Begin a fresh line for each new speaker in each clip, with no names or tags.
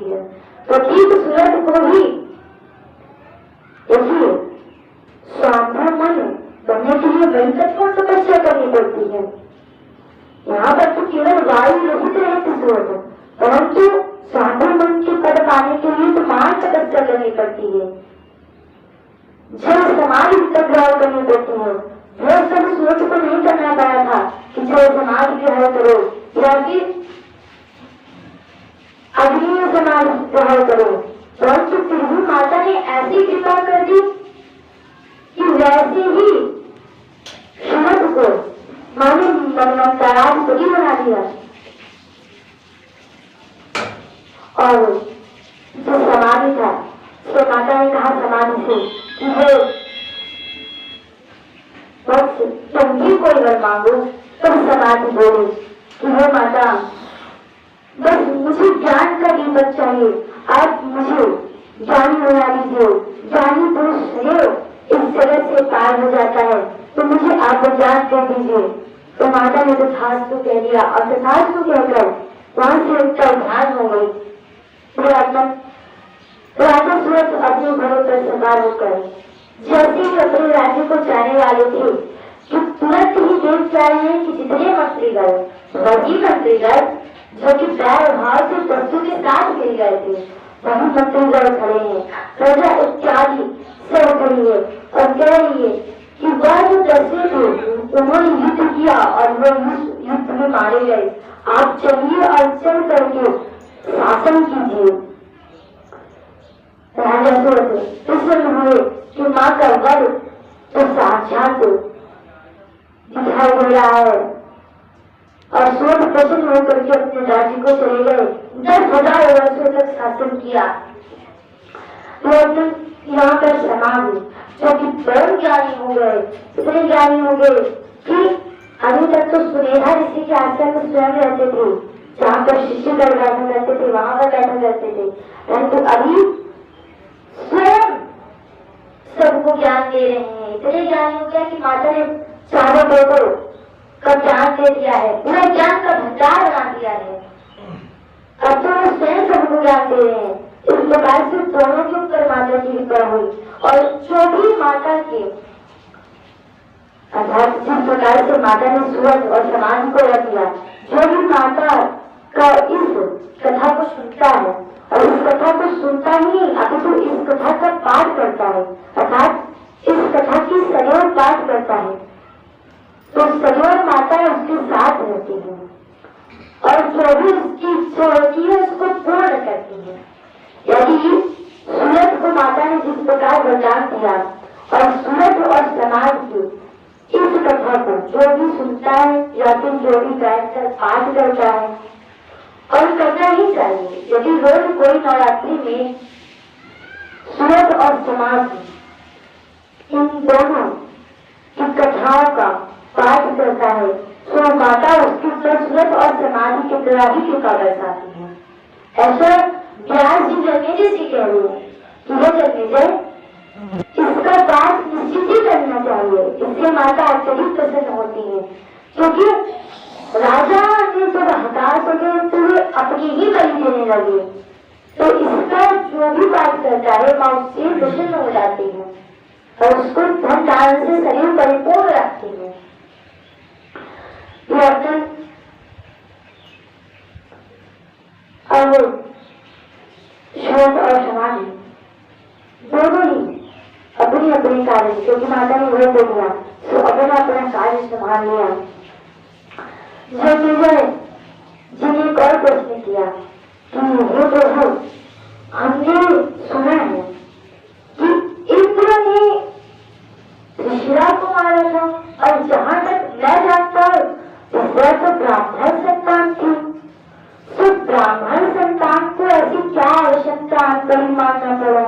होती है। तो ठीक सूरत को भी देखिए स्वाभाविक मन बनने के लिए भयंकर तपस्या करनी पड़ती है। यहाँ पर तो केवल वायु रहित रहती सूरत, परंतु स्वाभाविक मन के पद पाने के लिए तो महान तपस्या करनी पड़ती है। जल समाधि ग्रहण करनी पड़ती है। वह सब सूरत को नहीं करना पाया था कि जल समाधि ग्रहण करो या फिर अग्नि समाधि ग्रहण करो, परंतु फिर भी माता ने ऐसी कृपा कर दी कि वैसे ही सूरत को माने मनमंत्राधिपति बना दिया। और जो समाधि था तो माता ने कहा समाधि से कि वो बस तुम भी कोई वर मांगो। तुम समाधि बोले कि वो माता बस मुझे ज्ञान का दीपक चाहिए, आप मुझे ज्ञानी बना दीजिए। ज्ञानी पुरुष है इस जगत से पार हो जाता है, तो मुझे आप ज्ञान दे दीजिए। तो माता ने तथास्तु कह दिया और तथास्तु कहकर वहां से उसका ध्यान हो गई। राजा सूरत अपने घरों पर सवार होकर जैसे ही अपने राज्य को जाने वाले थे कि तुरंत ही देख जा रहे हैं कि जितने मंत्रीगण, वही मंत्रीगण जो कि पैर भाव से दस्तों के साथ गिर गए थे, वही मंत्रीगण खड़े हैं। प्रजा इत्यादि सब खड़ी है और कह रही है कि वह जो दस्ते थे उन्होंने युद्ध किया और वह युद्ध में मारे गए। आप चलिए और चल करके शासन कीजिए। राजा सूरत प्रसन्न हुए कि माँ का वर तो साक्षात दिखाई दे रहा है और सूरत प्रसन्न होकर के अपने राज्य को चले गए। 10,000 वर्षों तक शासन किया। यहाँ पर समाधि जो कि परम ज्ञानी हो गए, इतने ज्ञानी हो गए कि अभी तक तो सुनेधा ऋषि के आश्रम में स्वयं रहते थे, जहाँ पर शिष्य कर बैठा करते थे वहां पर बैठा करते थे, परंतु अभी स्वयं सबको ज्ञान दे रहे हैं। इतने ज्ञानी हो गया कि माता ने चारों बेटों का ज्ञान दे दिया है, पूरा ज्ञान का भंडार बना दिया है। अब तो वो स्वयं सबको ज्ञान दे रहे हैं। इस प्रकार से दोनों के ऊपर माता की कृपा हुई और जो भी माता के अर्थात जिस प्रकार से माता ने सूरत और समाधि को रख दिया, जो भी माता का इस कथा को सुनता है और इस कथा को सुनता ही अभी तो इस कथा का पाठ करता है, अर्थात इस कथा की सदैव पाठ करता है, तो सदैव माता उसके साथ रहती है और जो भी उसकी इच्छा होती है उसको पूर्ण करती है। यदि सूरत को माता ने जिस प्रकार वरदान दिया और सूरत और समाज की इस कथा को जो भी सुनता है या फिर जो भी बैठकर पाठ करता है, और करना ही चाहिए। यदि रोज कोई नवरात्रि में सूरत और समाज इन दोनों की कथाओं का पाठ करता है तो माता उसके ऊपर सूरत और समाधि के द्वारा ही कृपा बरसाती है। ऐसा व्यास जी जन्मेजय जी कह रहे हैं कि वो जन्मेजय इसका पाठ निश्चित ही करना चाहिए, इससे माता अत्यधिक प्रसन्न होती है। क्योंकि राजा ने जब हताश हो गए तो वे अपनी ही बलि देने लगे, तो इसका जो भी पाठ करता है माँ उससे प्रसन्न हो जाती है और उसको धन दान से शरीर परिपूर्ण रखती है। अब शोध और समाधि दोनों ही अपनी अपनी कार्य, क्योंकि माता ने वह दे दिया तो अपना अपना कार्य संभाल लिया। जन्मेजय जी ने एक और प्रश्न किया कि वो प्रभु हमने सुना है कि इंद्र ने ऋषिरा को मारा था और जहां तक मैं जानता हूँ वह तो ब्राह्मण संतान थी, तो ब्राह्मण संतान को ऐसी क्या आवश्यकता बलि मारना पड़ा?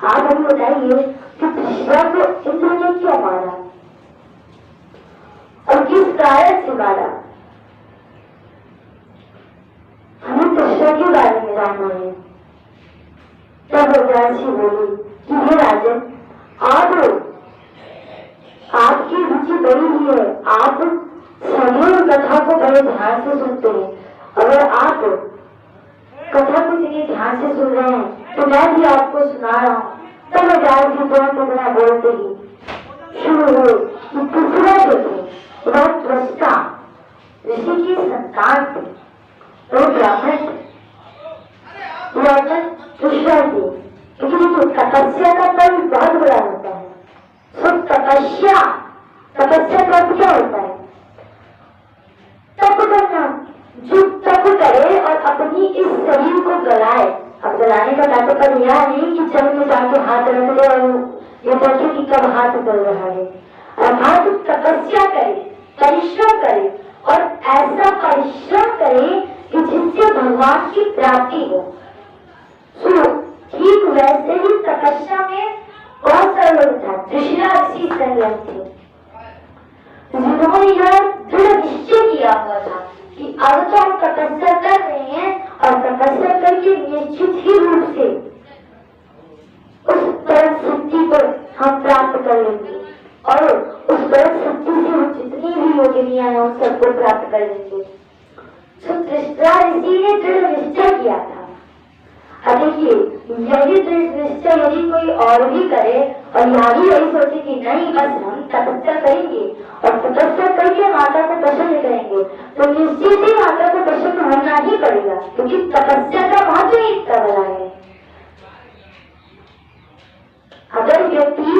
आप हमें बताइए कि ऋषिरा को इंद्र ने क्यों मारा और किस कारण से मारा? हमें कृष्ण के बारे में जानना है। तब व्यास जी बोली कि हे राजन, आपकी रुचि बड़ी ही है, आप सदैव कथा को बड़े ध्यान से सुनते हैं। अगर आप कथा को इतने ध्यान ध्यान से सुन रहे हैं तो मैं भी आपको सुना रहा हूँ। तब व्यास जी दोनों बोलते ही शुरू हुए कि दूसरा जो थे वह त्वष्टा ऋषि की संतान थे, वो ब्राह्मण थे, ब्राह्मण दूसरा थे, क्योंकि तो तपस्या का फल बहुत बड़ा होता है। सो तपस्या का क्या होता है? तप करना। जो तप करे और अपनी इस शरीर को गलाए। अब गलाने का तात्पर्य यह नहीं कि जब में जाके हाथ रख दे और ये देखे कि कब हाथ उतर रहा है। अर्थात तपस्या करे, परिश्रम करे और ऐसा परिश्रम करे कि जिससे भगवान की प्राप्ति हो। ठीक वैसे ही तपस्या में बहुत सारे लोग था, ऋषिराज ऋषि संयम थे, जिन्होंने यह दृढ़ निश्चय किया हुआ था कि अब तो हम तपस्या कर रहे हैं और तपस्या करके निश्चित ही रूप से उस परम शक्ति को हम प्राप्त कर लेंगे और उस परम शक्ति से हम जितनी भी योगिनियां हैं उन सबको प्राप्त कर लेंगे। तो ऋषिराज ऋषि ने दृढ़ निश्चय किया था। अब देखिए, यही दृढ़ निश्चय यदि कोई और भी करे और यही यही सोचे कि नहीं बस हम तपस्या करेंगे और तपस्या करके माता को प्रसन्न करेंगे, तो निश्चित ही माता को प्रसन्न होना ही पड़ेगा, क्योंकि तपस्या का महत्व ही इतना बड़ा है। अगर व्यक्ति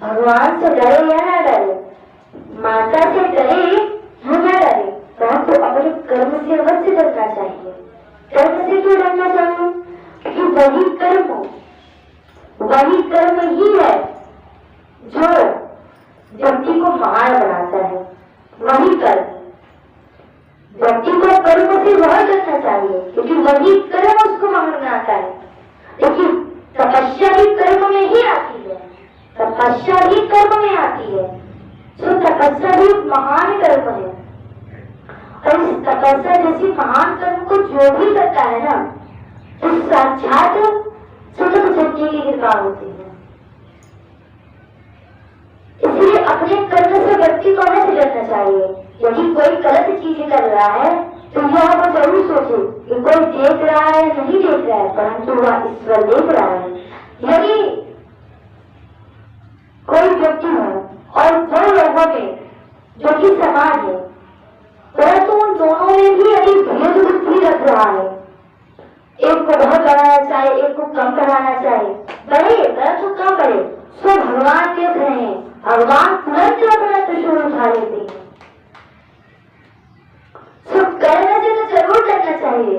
भगवान से डरे या ना डरे, माता से डरे या ना डरे, परंतु अपने कर्म से अवश्य डरना चाहिए। कर्म से क्यों डरना चाहिए? क्योंकि वही कर्म ही है जो व्यक्ति को महान बनाता है। वही कर्म व्यक्ति को कर्म से वह करना चाहिए, क्योंकि वही कर्म उसको महान बनाता है। देखिए, तपस्या भी कर्म में ही आती है, तपस्या भी कर्म में आती है। तो तपस्या भी महान कर्म है और इस तपस्या जैसी महान कर्म को जो भी करता है ना, तो साक्षात स्वतः शक्ति की कृपा होती है। इसलिए अपने कर्म से व्यक्ति को अवश्य डरना चाहिए। यदि कोई गलत चीज कर रहा है तो यह वो जरूर सोचे कि कोई देख रहा है नहीं देख रहा है, परंतु वह ईश्वर देख रहा है। यदि कोई व्यक्ति है और दो लोगों में जो कि समान है, परंतु उन दोनों में भी यदि भेद बुद्धि रख रहा है, एक को बहुत बढ़ाना चाहे, एक को कम बढ़ाना चाहे, बढ़े परंतु कम बढ़े, सो भगवान देख रहे हैं, भगवान तुरंत अपना त्रिशूल उठा लेते हैं। सो कर्म से तो जरूर करना चाहिए,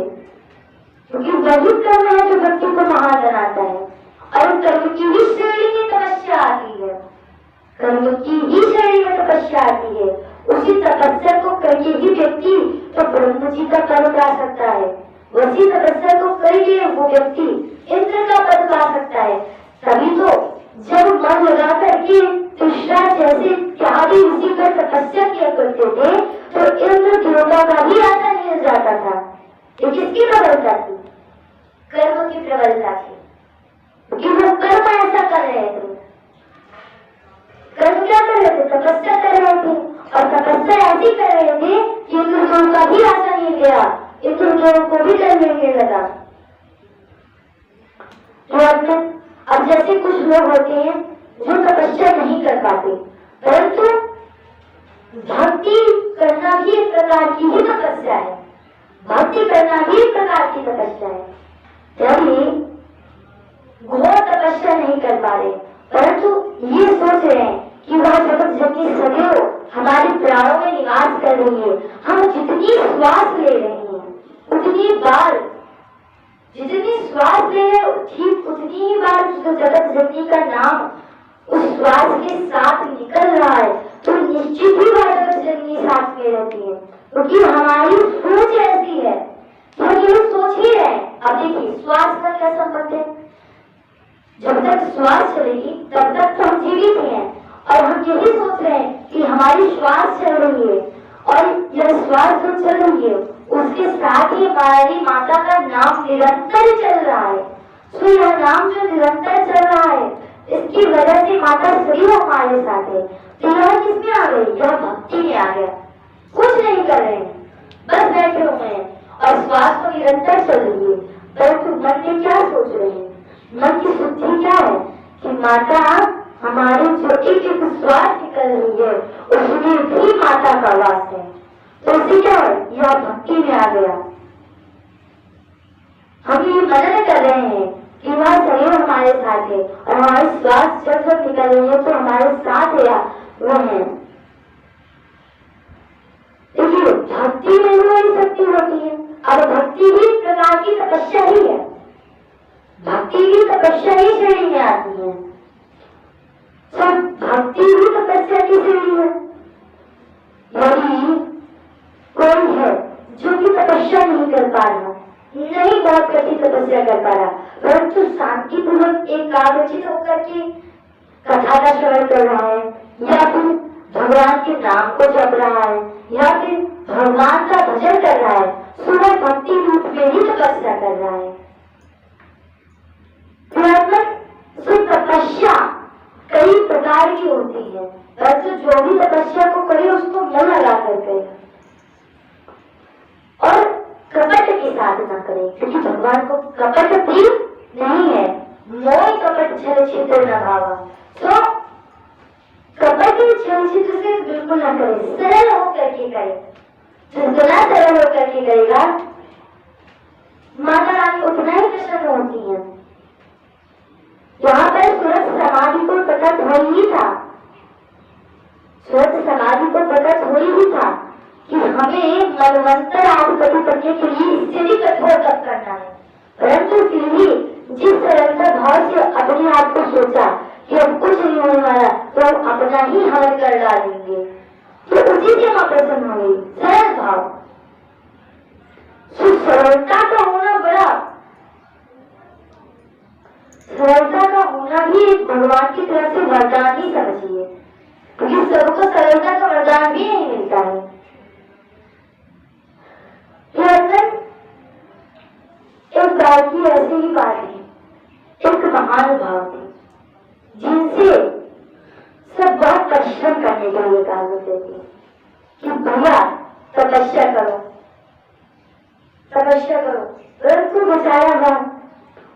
क्योंकि वही कर्म है जो व्यक्ति को महान बनाता है। और कर्म की ही श्रेणी में तपस्या आती है, कर्म की ही श्रेणी में तपस्या आती है। उसी तपस्या को करके ही व्यक्ति तो ब्रह्म जी का पद पा सकता है, उसी तपस्या को करके वो व्यक्ति इंद्र का पद पा सकता है। तभी तो जब मन लगा करके तुषा जैसे त्यागी ऋषि पर तपस्या किया करते थे तो इंद्र देवता का भी आसन मिल जाता था। ये किसकी प्रबलता थी? कर्म की प्रबलता थी, क्योंकि वो कर्म ऐसा कर रहे थे। कर्म क्या कर रहे थे? तपस्या कर रहे थे, और तपस्या ऐसी कर रहे थे कि इंद्रदेव का भी आसन मिल गया, इंद्रदेव को भी डर लगने लगा। अब जैसे कुछ लोग होते हैं जो तपस्या नहीं कर पाते, परंतु भक्ति करना भी एक प्रकार की ही तपस्या है, भक्ति करना भी एक प्रकार की तपस्या है। यानी घोर तपस्या नहीं कर पा रहे, परंतु ये सोच रहे हैं कि वह जगत जननी सदैव हमारे प्राणों में निवास कर रही है। हम जितनी श्वास ले रहे हैं उतनी बार, जितनी श्वास ले रहे ठीक उतनी ही बार जगत जननी का नाम उस श्वास के साथ निकल रहा है, तो निश्चित ही वह जगत जननी साथ में रहती है, क्योंकि हमारी सोच ऐसी है, हम ये सोच ही रहे। अब देखिए, श्वास का क्या संबंध है? जब तक श्वास चलेगी तब तक तो हम जीवित हैं, और हम यही सोच रहे हैं कि हमारी श्वास चल रही है, और यह श्वास जो चल रही है उसके साथ ही हमारी माता का नाम निरंतर चल रहा है। तो यह नाम जो निरंतर चल रहा है, इसकी वजह से माता सदैव हमारे साथ है। तो यह किसमें आ गई? यह भक्ति में आ गया। कुछ नहीं कर रहे हैं, बस बैठे हुए हैं और श्वास तो निरंतर चल रही है, परंतु मन में क्या सोच रहे हैं? मन की शुद्धि क्या है कि माता हमारे जो एक एक श्वास निकल रही है उसमें भी माता का वास है। तो इसी क्या है, यह भक्ति में आ गया। हम ये मनन कर रहे हैं कि वह सदैव हमारे साथ है और हमारे श्वास जब जब निकल रही है तो हमारे साथ है वो है। देखिए भक्ति में भी वही शक्ति होती है। अब भक्ति भी एक प्रकार की तपस्या ही है, भक्ति भी तपस्या ही श्रेणी में आती है। सब भक्ति भी तपस्या की श्रेणी है। यदि कोई है जो कि तपस्या नहीं कर पा रहा, नहीं बहुत कठिन तपस्या कर पा रहा, परंतु शांतिपूर्वक एकाग्रचित होकर के कथा का श्रवण कर रहा है या फिर भगवान के नाम को जप रहा है या फिर भगवान का भजन कर रहा है, सुबह भक्ति रूप में ही तपस्या कर रहा है। तपस्या कई प्रकार की होती है, परंतु जो भी तपस्या को करे उसको मन लगा कर करे और कपट की साधना करे, क्योंकि भगवान को कपट भी नहीं है। मोह कपट छल छिद्र न भावा, तो कपट के छल छिद्र से बिल्कुल न करे, सरल होकर के करे। जितना सरल होकर के करेगा माता रानी उतना ही प्रसन्न होती है। यहाँ पर सूरत समाधि को प्रकट हो ही था, सूरत समाधि को प्रकट हो ही था कि हमें मनवंतर आधिपत्य करने के लिए इससे भी कठोर तप करना है, परंतु फिर भी जिस सरलता भाव से अपने आप को सोचा कि अब कुछ नहीं होने वाला तो हम अपना ही हवन कर डालेंगे, तो उसी से मां प्रसन्न हो गई। सरल भाव, सरलता का होना बड़ा, सरलता का होना भी एक भगवान की तरफ से वरदान ही समझिए, क्योंकि सबको सरलता का वरदान भी नहीं मिलता है। एक बार की ऐसी ही बात है, एक महानुभाव थे जिनसे सब बहुत परिश्रम करने के लिए कहा करते थे कि भैया तपस्या करो तपस्या करो, परंतु बेचारा हुआ,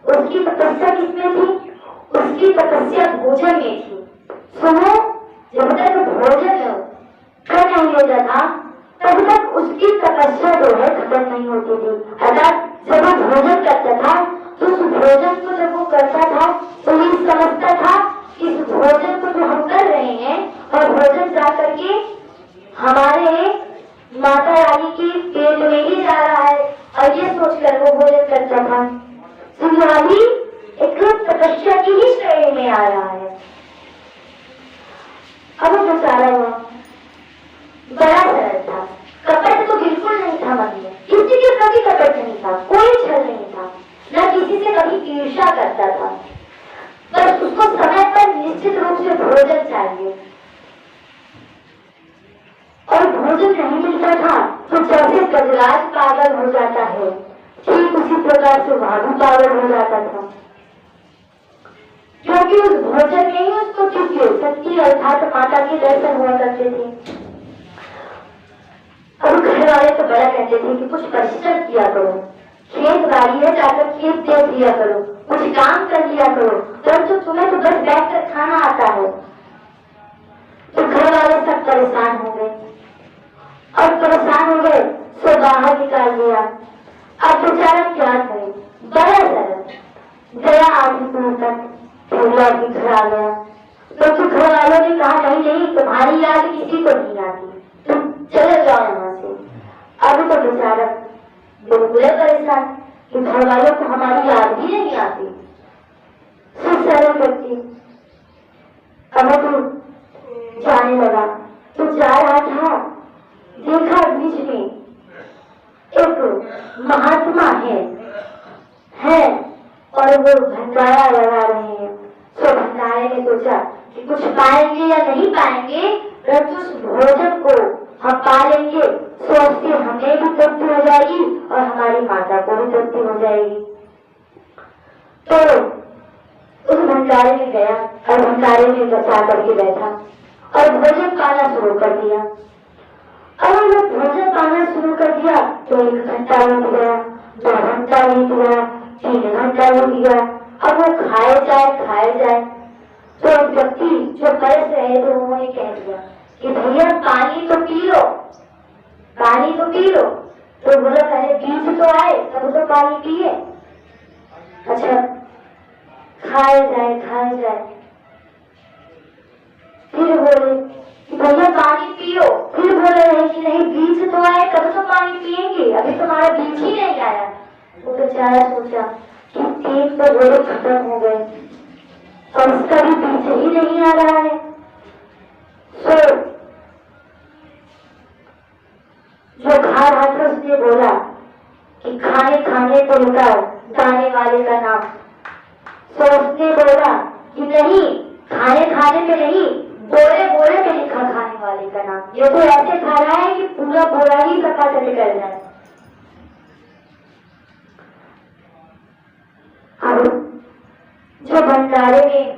उसकी तपस्या किसमें थी? उसकी तपस्या भोजन में थी। सुनो, जब तक भोजन कर नहीं लेता था तब तक उसकी तपस्या जो है खत्म नहीं होती थी। अर्थात जब वो भोजन करता था तो उस भोजन को जब वो करता था तो ये समझता था कि इस भोजन को जो हम कर रहे हैं और भोजन जा करके हमारे माता रानी के पेट में ही जा रहा है, और ये सोचकर वो भोजन करता था। तो एक तपस्या की ही श्रेणी में आ रहा है। अब वो बेचारा हुआ बड़ा सरल था, कपट तो बिल्कुल नहीं था मन में, किसी के प्रति कपट नहीं था, कोई छल नहीं था, न किसी से कभी ईर्ष्या करता था, बस उसको समय पर निश्चित रूप से भोजन चाहिए, और भोजन नहीं मिलता था तो जैसे गजराज पागल हो जाता है ठीक उसी प्रकार से वह भी पागल हो जाता था, क्योंकि उस भोजन में ही उसको दिव्य शक्ति अर्थात माता के दर्शन हुआ करते थे। अब घर वाले तो बड़ा कहते थे कि कुछ परिश्रम किया करो, खेत बाड़ी है जाकर खेत देख लिया करो, कुछ काम कर लिया करो, परंतु तुम्हें तो बस बैठकर खाना आता है। तो घर वाले सब परेशान हो गए, और परेशान हो गए तो बाहर निकाल दिया। अब बेचारा क्या करे, बड़ा सरल गया आधी दूर तक, फूला भी घर आ गया। तो घर वालों ने कहा नहीं नहीं, तुम्हारी याद किसी को नहीं आती, तुम चले जाओ यहाँ से। अब तो बेचारा बिल्कुल परेशान कि घर वालों को हमारी याद भी नहीं आती। सरल व्यक्ति अब तो जाने लगा, तो जा रहा था, देखा बीच में एक महात्मा है और वो भंडारा लगा रहे हैं। तो भंडारे ने सोचा कि कुछ पाएंगे या नहीं पाएंगे, परंतु उस भोजन को हम पा लेंगे, सोचते हमें भी तृप्ति हो जाएगी और हमारी माता को भी तृप्ति हो जाएगी। तो उस भंडारे में गया और भंडारे में बचा करके बैठा और भोजन पाना शुरू कर दिया। और वो भोजन पाना शुरू कर दिया तो 1 घंटा बीत गया, 2 घंटा बीत गया, 3 घंटा बीत गया। अब वो खाए जाए तो एक व्यक्ति जो तरस रहे थे उन्होंने कह दिया कि भैया पानी तो पी लो, पानी तो पी लो। तो बोला पहले बीज तो आए तब तो पानी पिए। अच्छा खाए जाए फिर बोले कि भैया पानी पियो। फिर बोल रहे कि नहीं बीज तो आए तब तो पानी पिएंगे, अभी तुम्हारा बीज ही नहीं आया। वो बेचारा सोचा कि 3 तो बोले खत्म हो गए और उसका भी बीज ही नहीं आ रहा है। सो जो खा रहा था उसने बोला कि खाने को लिखा दाने वाले का नाम। सो उसने बोला कि नहीं खाने पे नहीं, बोरे पे लिखा खाने वाले का नाम। ये तो ऐसे खा रहा है कि पूरा बोरा ही सफाचट कर जाए। अब जो भंडारे में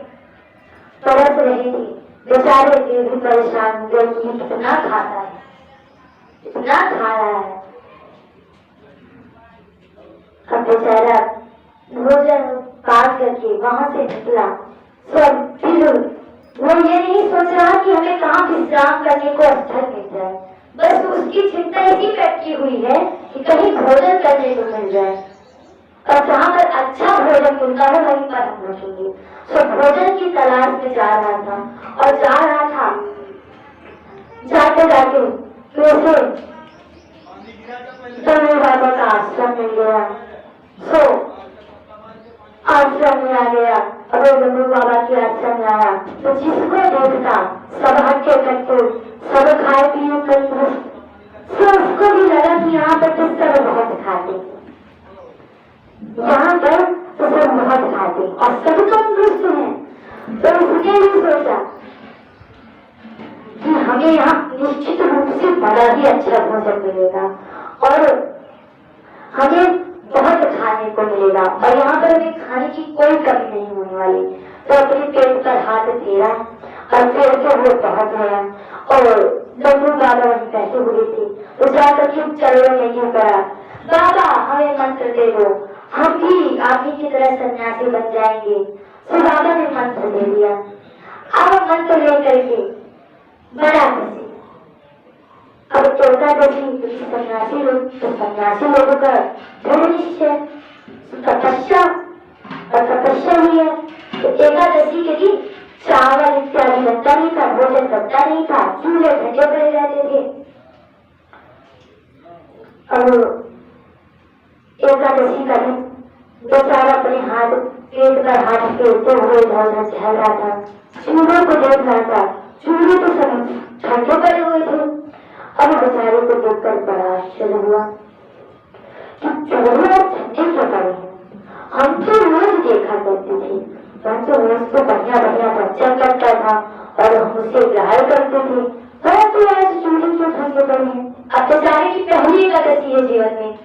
तरस रहे थे बेचारे वे भी परेशान हो गए कि कितना खाता है, इतना खा रहा है। अब बेचारा भोजन पार करके वहां से निकला। सब फिर वो ये नहीं सोच रहा कि हमें कहाँ विश्राम करने को स्थल मिल जाए, बस उसकी चिंता इसी पे अटकी हुई है कि कहीं भोजन करने को मिल जाए और जहाँ पर अच्छा भोजन मिलता है वहीं पर हम रुकेंगे। सो भोजन की तलाश में जा रहा था और जा रहा था, जाते वैसे डमरू बाबा का आश्रम मिल गया। सो आश्रम में आ गया। अगर डमरू बाबा के आश्रम में आया तो जिसको देखता सब हट्टे कट्टे, सब खाए पिए तंदुरुस्त। तो उसको भी लगा कि यहाँ पर तो सब बहुत खाते, यहाँ पर तो सब बहुत खाते और सब तंदुरुस्त हैं। तो उसने भी सोचा कि हमें यहाँ निश्चित रूप से बड़ा ही अच्छा भोजन मिलेगा और हमें बहुत खाने को मिलेगा और यहाँ पर हमें खाने की कोई कमी नहीं होने वाली। तो अपने पेट पर हाथ फेरा और फिर से वो पहुंच गया और डमरू बाबा वहीं बैठे हुए थे। तो जाकर के चरणों में यूं करा, बाबा हमें मंत्र दे दो, हम भी आप ही की तरह सन्यासी बन जाएंगे। तो बाबा ने मंत्र दे दिया। अब मंत्र लेकर के बड़ा खुशी। अब एकादशी सन्यासी लोगों का दृढ़ निश्चय तपस्या और तपस्या ही है। तो एकादशी के दिन चावल इत्यादि बनता नहीं था, भोजन बनता नहीं था, चूल्हे ठंडे पड़े रहते थे। और एकादशी का दिन बेचारा अपने हाथ पेट पर हाथ फेरते हुए इधर चल रहा था, चूल्हों को देख रहा था। चूल्हे तो सब ठंडे पड़े हुए थे। अब बेचारे को देखकर बड़ा आश्चर्य हुआ कि चूल्हे ठंडे क्यों पड़े हैं। हम तो रोज देखा करते थे, हम तो रोज तो बढ़िया बच्चा करता था और हम उसे प्यार करते थे, परंतु आज चूल्हे क्यों ठंडे पड़े हैं। अब बेचारे की पहली एकादशी है जीवन में,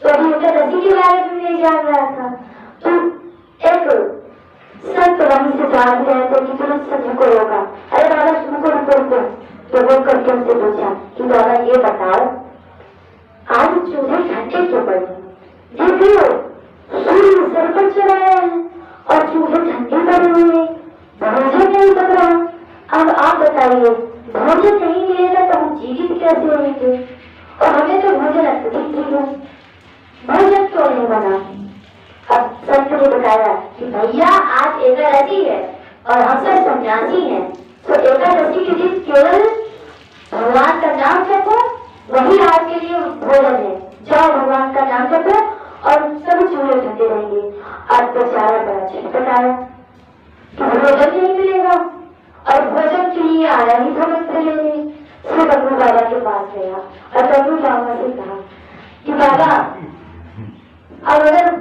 तो अभी एकादशी के बारे में नहीं जान रहा था। तो एक संत वहीं से जान रहे थे कि तुरंत सभी को रोका, अरे बाबा रुको। तो वो करके उनसे पूछा कि बाबा ये बताओ आज चूल्हे ठंडे क्यों पड़े। देखिए सूर्य सर पर चढ़ा है और चूल्हे ठंडे पड़े हुए, भोजन नहीं पक रहा। अब आप बताइए भोजन नहीं मिलेगा तो हम जीवित कैसे रहेंगे और हमें तो भोजन अत्यधिक ही है, भोजन क्यों नहीं बना। अब संत ने बताया कि भैया आज एकादशी है और हम सब सन्यासी हैं, तो एकादशी के दिन केवल भगवान का नाम जपो, वही आपके लिए भोजन है। जाओ भगवान का नाम जपो और सब चूल्हे ठंडे रहेंगे। आज बेचारा बड़ा छटपटाया कि भोजन नहीं मिलेगा और भोजन के लिए आया ही था मंत्र लेने। फिर डमरू बाबा के पास गया और डमरू बाबा से कहा कि बाबा अब अगर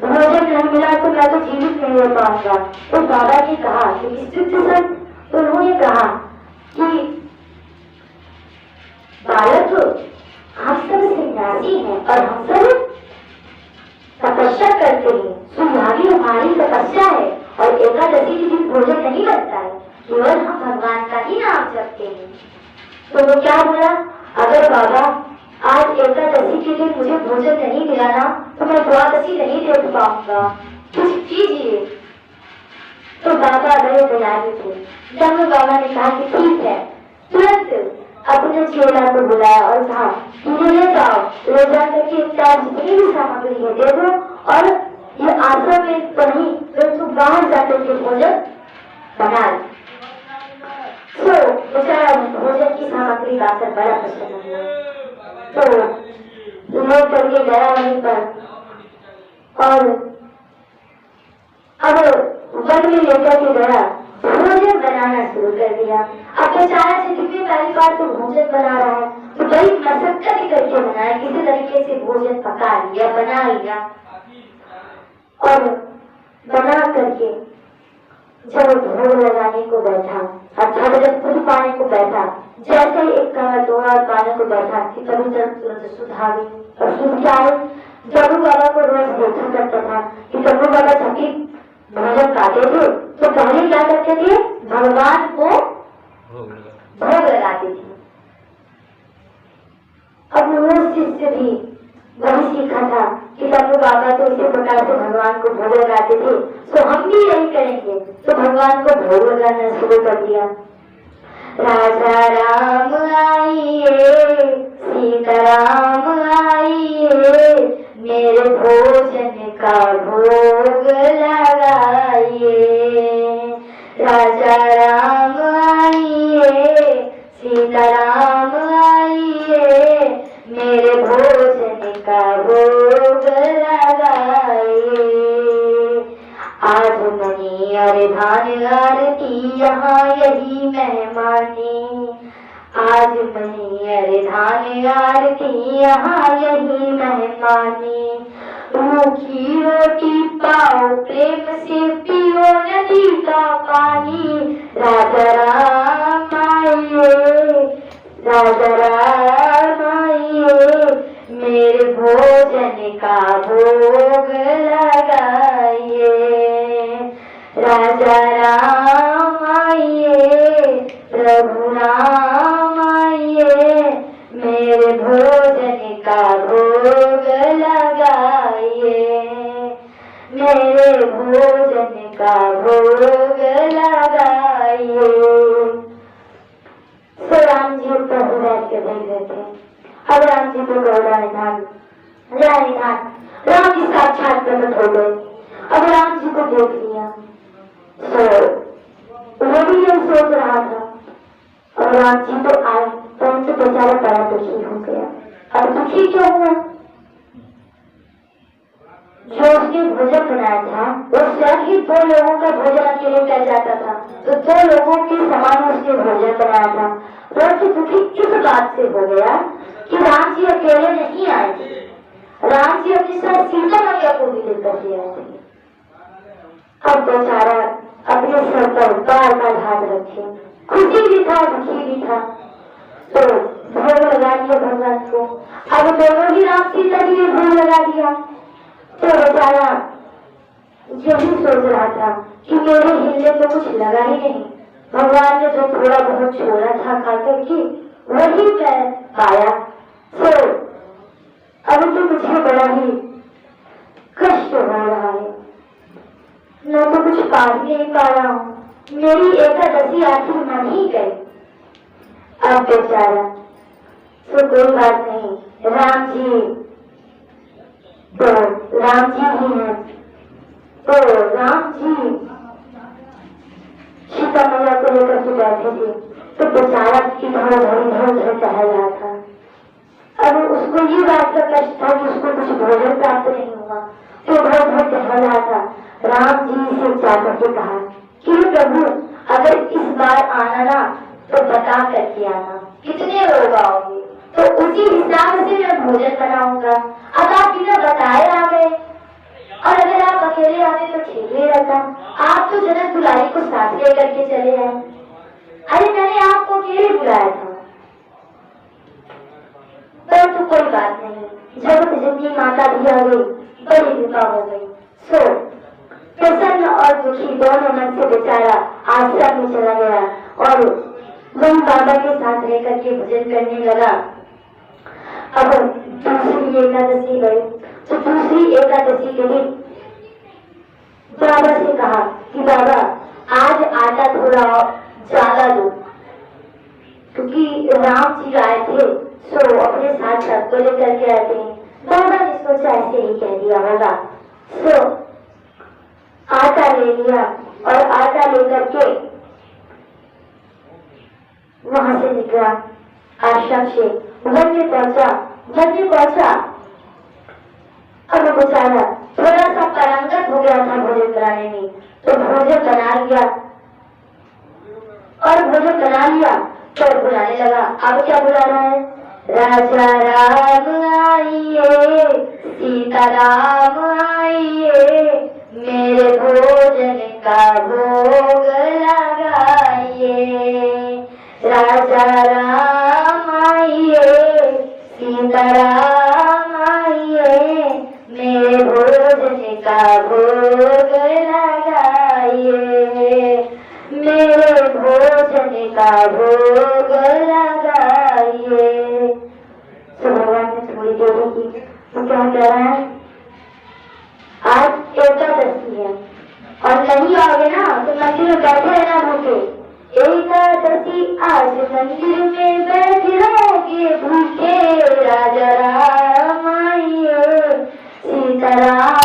भोजन नहीं मिला तो मैं तो जीवित नहीं हो पाऊंगा। तो बाबा ने कहा कि उन्होंने कहा कि बालक हम सब सन्यासी हैं और हम सब तपस्या करते हैं, तो यही हमारी तपस्या है और एकादशी के दिन भोजन नहीं बनता है, केवल हम भगवान का ही नाम जपते हैं। तो वो क्या बोला, अगर बाबा आज के लिए मुझे भोजन नहीं मिला ना तो मैं द्वादशी नहीं दे पाऊंगा, कुछ कीजिए। तो बाबा बड़े दयालु थे। डमरू बाबा ने कहा कि ठीक है। तुरंत अपने चेला को बुलाया और कहा इन्हें ले जाओ, ले जाकर के जितनी भी सामग्री है दे दो, और ये आश्रम में तो नहीं परंतु बाहर जाकर के भोजन बना। तो बेचारा भोजन की सामग्री पाकर बड़ा प्रसन्न हुआ, तो ले करके गया वहीं पर और अब वन में लेकर के गया, भोजन बनाना शुरू कर दिया। अब बेचारा जिंदगी में पहली बार तो भोजन बना रहा है तो बड़ी मशक्कत करके बनाया, किसी तरीके से भोजन पका लिया, बना लिया और बना करके जब भोग लगाने को बैठा अर्थात जब खुद पाने को बैठा, जैसे ही एक कमर दोड़ा पाने को बैठा कि तभी तुरंत सुध आ गई। और सुध क्या है, डमरू बाबा को रोज देखा करता था कि डमरू बाबा जब भी भोजन खाते थे तो पहले क्या करते थे, भगवान को भोग लगाते थे। अब रोज शिष्य भी वही सीखा था कि डमरू बाबा तो इसी प्रकार से भगवान को भोग लगाते थे, तो हम भी यही करेंगे। तो भगवान को भोग लगाना शुरू कर दिया। राजा राम आइए, सीता राम आइए, मेरे भोजन का भोग लगाइए। राजा राम आइए, सीता राम आइए, मेरे भोजन का भोग लगाइए। आज मनी अरे धान आरती यहाँ यही मेहमानी, आज मनी अरे धान आरती यहाँ यही मेहमानी। रूखी रोटी पाओ प्रेम से पियो नदी का पानी। राजा राम आइए, राजा राम आइए, मेरे भोजन का भोग लगाइए। राजा राम आइए, प्रभु राम आइए, मेरे भोजन का भोग लगाइए। मेरे भोजन का भोग लगाइए। सो राम जी ऊपर बैठ के देख रहे थे। अब राम जी को रानिधान राम जी साक्षात प्रकट हो गए। अब राम जी को देख लिया, वो भी यही सोच रहा था और राम जी तो आए, परंतु बेचारा बड़ा दुखी हो गया। अब दुखी क्यों हुआ, जो उसने भोजन बनाया था वो स्वयं ही 2 लोगों का भोजन अकेले कर जाता था, तो 2 लोगों के समान उसने भोजन बनाया था। परंतु दुखी इस बात से हो गया कि राम जी अकेले नहीं आए थे, राम जी अपने साथ सीता मैया को भी लेकर के आए थे। अब बेचारा अपने सर पर बार बार हाथ रखे, खुशी भी था दुखी भी था, तो भोग लगा दिया भगवान को। अब दोनों ही राम सीता जी ने भोग लगा दिया। तो बेचारा यही सोच रहा था कि मेरे हिलने तो कुछ लगा ही नहीं, भगवान ने जो थोड़ा बहुत छोड़ा था खा करके वही मैं पाया, तो अब तो मुझे बड़ा ही कष्ट हो रहा है, मैं तो कुछ पा ही नहीं पा रहा हूँ, मेरी एकादशी आखिर मन ही गई। अब बेचारा तो कोई बात नहीं, राम जी ही हैं, तो राम जी सीता मैया को लेकर के बैठे थे, तो बेचारा इधर उधर टहल रहा था। अब उसको ये बात का कष्ट था कि उसको कुछ भोजन प्राप्त नहीं हुआ, तो उधर टहल रहा था। राम जी से जाकर के कहा कि प्रभु अगर इस बार आना ना तो बता करके आना, कितने लोग आओगे, तो उसी हिसाब से मैं भोजन बनाऊंगा। अब आप बिना बताए आ गए, और अगर आप अकेले आते तो ठीक ही रहता, आप तो जनक दुलारी को साथ लेकर के चले आए। अरे मैंने आपको अकेले बुलाया था, परंतु कोई बात नहीं, जगत जननी माता भी आ गई, बड़ी कृपा हो गई। सो प्रसन्न और दुखी दोनों मन से बेचारा आश्रम में चला गया और वही बाबा के साथ रहकर के भजन करने लगा। अब दूसरी एकादशी गई तो दूसरी एकादशी के दिन बाबा से कहा कि बाबा आज आटा थोड़ा ज्यादा दो, क्योंकि राम जी आए थे सो अपने साथ सबको लेकर के आते हैं। बाबा ने सोचा ऐसे ही कह दिया होगा, सो आटा ले लिया और आटा लेकर के वहां से निकला आश्रम से घर में पहुंचा। अब बेचारा थोड़ा सा पारंगत हो गया था भोजन बनाने में, तो भोजन बना लिया तो बुलाने लगा। अब क्या बुला रहा है? राजा राम आइए, सीता राम आइए, मेरे भोजन का भोग लगाइए। राजा राम आइए, सीता राम आइए, मेरे भोजन का भोग लगाइए, मेरे भोजन का भोग लगाइए। तो भगवान ने थोड़ी देर की तो क्या कह रहा है? आज एकादशी है और नहीं आओगे ना तो मंदिर में बैठे रहना भूखे। एकादशी आज मंदिर में बैठे रहोगे भूखे। राजा राम आइए, सीता राम